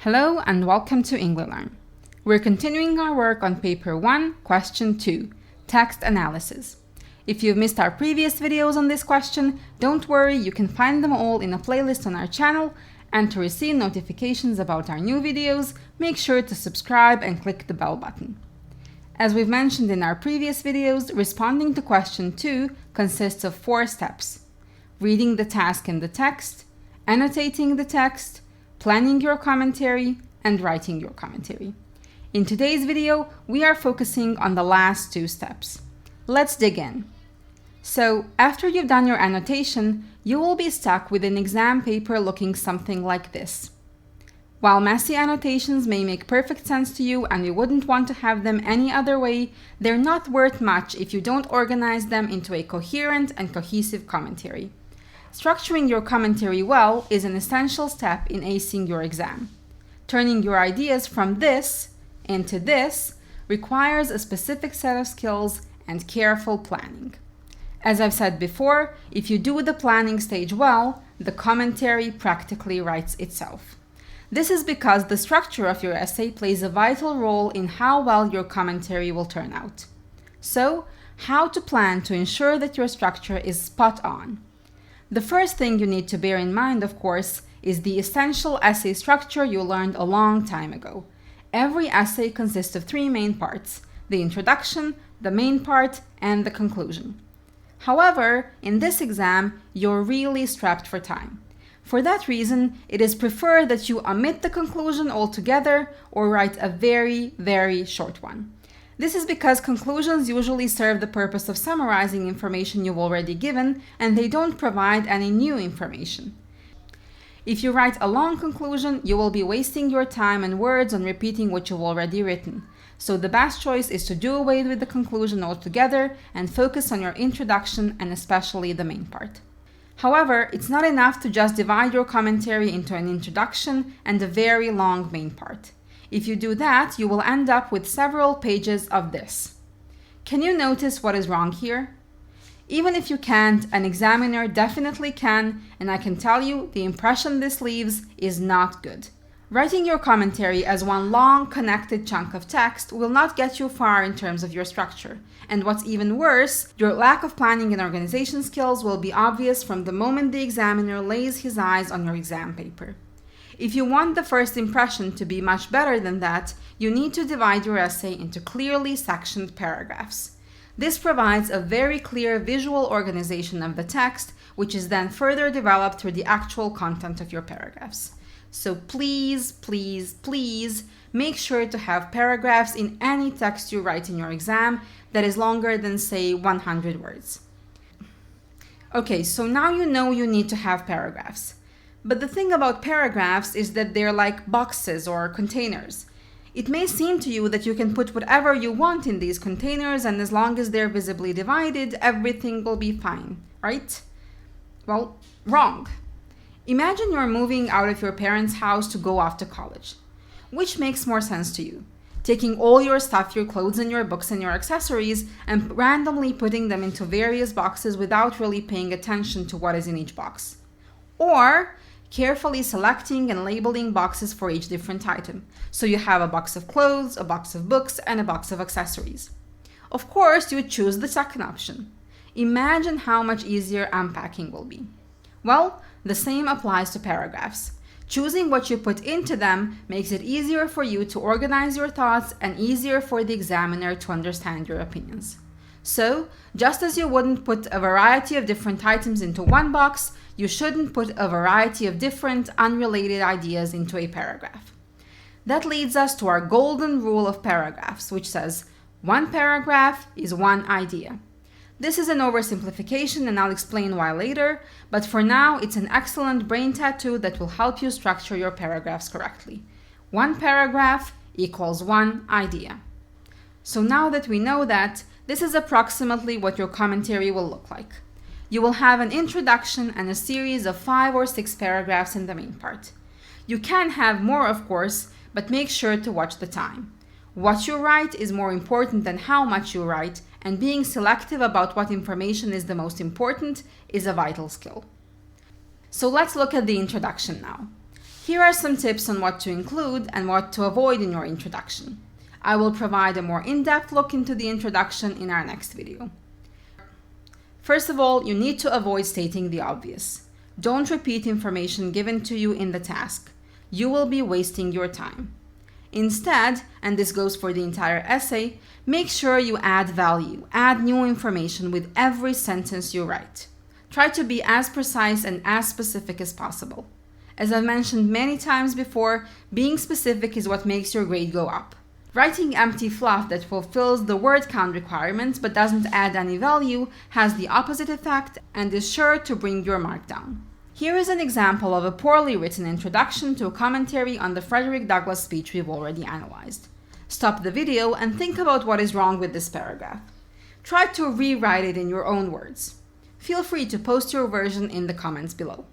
Hello and welcome to EngLearn. We're continuing our work on Paper 1, Question 2, Text Analysis. If you've missed our previous videos on this question, don't worry, you can find them all in a playlist on our channel, and to receive notifications about our new videos, make sure to subscribe and click the bell button. As we've mentioned in our previous videos, responding to question 2 consists of 4 steps: reading the task in the text, annotating the text, planning your commentary, and writing your commentary. In today's video, we are focusing on the last 2 steps. Let's dig in. So, after you've done your annotation, you will be stuck with an exam paper looking something like this. While messy annotations may make perfect sense to you and you wouldn't want to have them any other way, they're not worth much if you don't organize them into a coherent and cohesive commentary. Structuring your commentary well is an essential step in acing your exam. Turning your ideas from this into this requires a specific set of skills and careful planning. As I've said before, if you do the planning stage well, the commentary practically writes itself. This is because the structure of your essay plays a vital role in how well your commentary will turn out. So, how to plan to ensure that your structure is spot on? The first thing you need to bear in mind, of course, is the essential essay structure you learned a long time ago. Every essay consists of 3 main parts: the introduction, the main part, and the conclusion. However, in this exam, you're really strapped for time. For that reason, it is preferred that you omit the conclusion altogether or write a very, very short one. This is because conclusions usually serve the purpose of summarizing information you've already given, and they don't provide any new information. If you write a long conclusion, you will be wasting your time and words on repeating what you've already written. So the best choice is to do away with the conclusion altogether and focus on your introduction and especially the main part. However, it's not enough to just divide your commentary into an introduction and a very long main part. If you do that, you will end up with several pages of this. Can you notice what is wrong here? Even if you can't, an examiner definitely can, and I can tell you the impression this leaves is not good. Writing your commentary as one long connected chunk of text will not get you far in terms of your structure. And what's even worse, your lack of planning and organization skills will be obvious from the moment the examiner lays his eyes on your exam paper. If you want the first impression to be much better than that, you need to divide your essay into clearly sectioned paragraphs. This provides a very clear visual organization of the text, which is then further developed through the actual content of your paragraphs. So please, please, please make sure to have paragraphs in any text you write in your exam that is longer than, say, 100 words. Okay, so now you know you need to have paragraphs. But the thing about paragraphs is that they're like boxes or containers. It may seem to you that you can put whatever you want in these containers, and as long as they're visibly divided, everything will be fine, right? Well, wrong. Imagine you're moving out of your parents' house to go off to college. Which makes more sense to you? Taking all your stuff, your clothes and your books and your accessories, and randomly putting them into various boxes without really paying attention to what is in each box. Or carefully selecting and labeling boxes for each different item. So you have a box of clothes, a box of books, and a box of accessories. Of course, you would choose the second option. Imagine how much easier unpacking will be. Well, the same applies to paragraphs. Choosing what you put into them makes it easier for you to organize your thoughts and easier for the examiner to understand your opinions. So, just as you wouldn't put a variety of different items into one box, you shouldn't put a variety of different, unrelated ideas into a paragraph. That leads us to our golden rule of paragraphs, which says, one paragraph is one idea. This is an oversimplification and I'll explain why later, but for now it's an excellent brain tattoo that will help you structure your paragraphs correctly. One paragraph equals one idea. So now that we know that, this is approximately what your commentary will look like. You will have an introduction and a series of 5 or 6 paragraphs in the main part. You can have more, of course, but make sure to watch the time. What you write is more important than how much you write, and being selective about what information is the most important is a vital skill. So let's look at the introduction now. Here are some tips on what to include and what to avoid in your introduction. I will provide a more in-depth look into the introduction in our next video. First of all, you need to avoid stating the obvious. Don't repeat information given to you in the task. You will be wasting your time. Instead, and this goes for the entire essay, make sure you add value, add new information with every sentence you write. Try to be as precise and as specific as possible. As I've mentioned many times before, being specific is what makes your grade go up. Writing empty fluff that fulfills the word count requirements but doesn't add any value has the opposite effect and is sure to bring your mark down. Here is an example of a poorly written introduction to a commentary on the Frederick Douglass speech we've already analyzed. Stop the video and think about what is wrong with this paragraph. Try to rewrite it in your own words. Feel free to post your version in the comments below.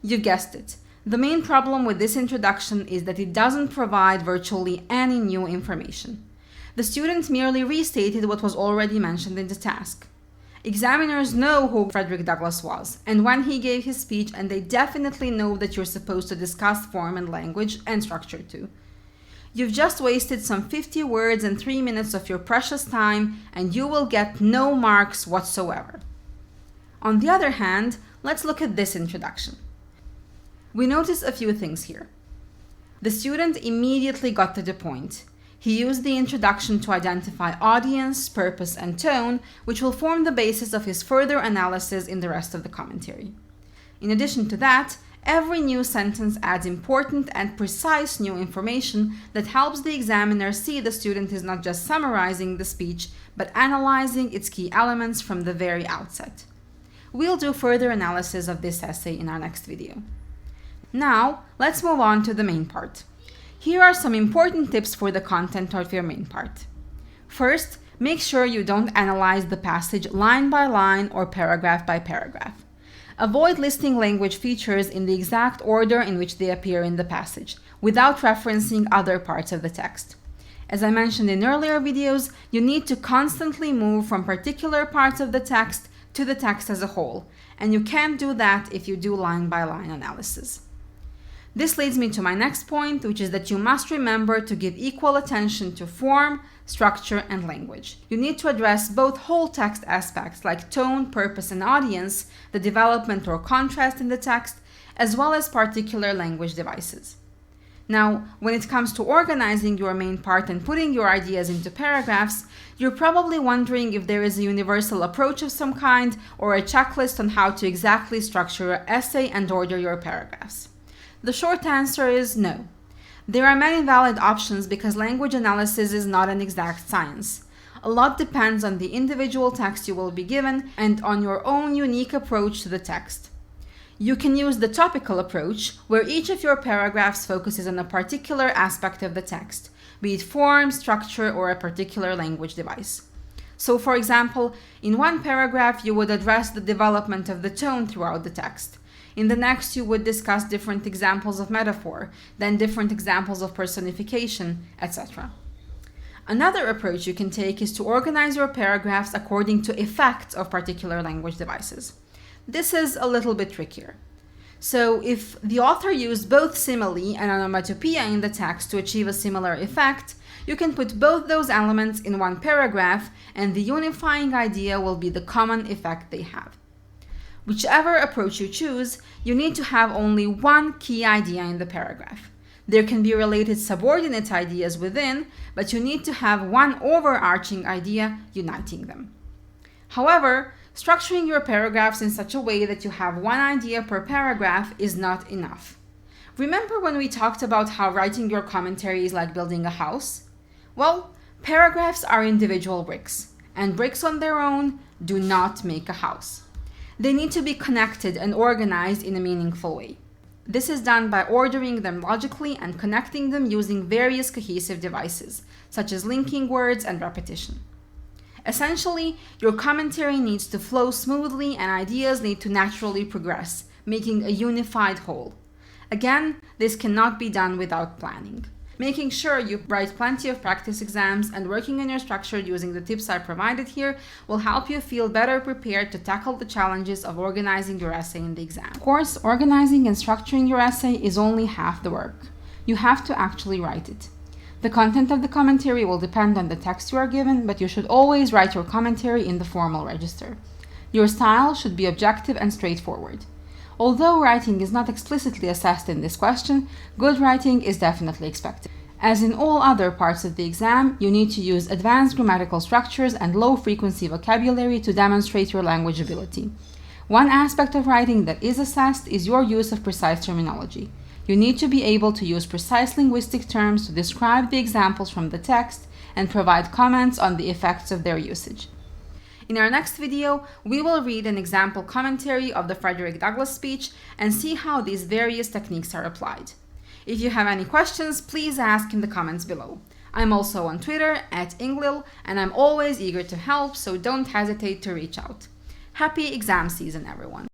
You guessed it. The main problem with this introduction is that it doesn't provide virtually any new information. The student merely restated what was already mentioned in the task. Examiners know who Frederick Douglass was and when he gave his speech, and they definitely know that you're supposed to discuss form and language and structure too. You've just wasted some 50 words and 3 minutes of your precious time, and you will get no marks whatsoever. On the other hand, let's look at this introduction. We notice a few things here. The student immediately got to the point. He used the introduction to identify audience, purpose, and tone, which will form the basis of his further analysis in the rest of the commentary. In addition to that, every new sentence adds important and precise new information that helps the examiner see the student is not just summarizing the speech, but analyzing its key elements from the very outset. We'll do further analysis of this essay in our next video. Now, let's move on to the main part. Here are some important tips for the content of your main part. First, make sure you don't analyze the passage line by line or paragraph by paragraph. Avoid listing language features in the exact order in which they appear in the passage, without referencing other parts of the text. As I mentioned in earlier videos, you need to constantly move from particular parts of the text to the text as a whole, and you can't do that if you do line-by-line analysis. This leads me to my next point, which is that you must remember to give equal attention to form, structure, and language. You need to address both whole text aspects like tone, purpose, and audience, the development or contrast in the text, as well as particular language devices. Now, when it comes to organizing your main part and putting your ideas into paragraphs, you're probably wondering if there is a universal approach of some kind or a checklist on how to exactly structure your essay and order your paragraphs. The short answer is no. There are many valid options because language analysis is not an exact science. A lot depends on the individual text you will be given and on your own unique approach to the text. You can use the topical approach, where each of your paragraphs focuses on a particular aspect of the text, be it form, structure, or a particular language device. So, for example, in one paragraph you would address the development of the tone throughout the text. In the next, you would discuss different examples of metaphor, then different examples of personification, etc. Another approach you can take is to organize your paragraphs according to effects of particular language devices. This is a little bit trickier. So, if the author used both simile and onomatopoeia in the text to achieve a similar effect, you can put both those elements in one paragraph, and the unifying idea will be the common effect they have. Whichever approach you choose, you need to have only one key idea in the paragraph. There can be related subordinate ideas within, but you need to have one overarching idea uniting them. However, structuring your paragraphs in such a way that you have one idea per paragraph is not enough. Remember when we talked about how writing your commentary is like building a house? Well, paragraphs are individual bricks, and bricks on their own do not make a house. They need to be connected and organized in a meaningful way. This is done by ordering them logically and connecting them using various cohesive devices, such as linking words and repetition. Essentially, your commentary needs to flow smoothly and ideas need to naturally progress, making a unified whole. Again, this cannot be done without planning. Making sure you write plenty of practice exams and working on your structure using the tips I provided here will help you feel better prepared to tackle the challenges of organizing your essay in the exam. Of course, organizing and structuring your essay is only half the work. You have to actually write it. The content of the commentary will depend on the text you are given, but you should always write your commentary in the formal register. Your style should be objective and straightforward. Although writing is not explicitly assessed in this question, good writing is definitely expected. As in all other parts of the exam, you need to use advanced grammatical structures and low-frequency vocabulary to demonstrate your language ability. One aspect of writing that is assessed is your use of precise terminology. You need to be able to use precise linguistic terms to describe the examples from the text and provide comments on the effects of their usage. In our next video, we will read an example commentary of the Frederick Douglass speech and see how these various techniques are applied. If you have any questions, please ask in the comments below. I'm also on Twitter @Inglil, and I'm always eager to help, so don't hesitate to reach out. Happy exam season, everyone!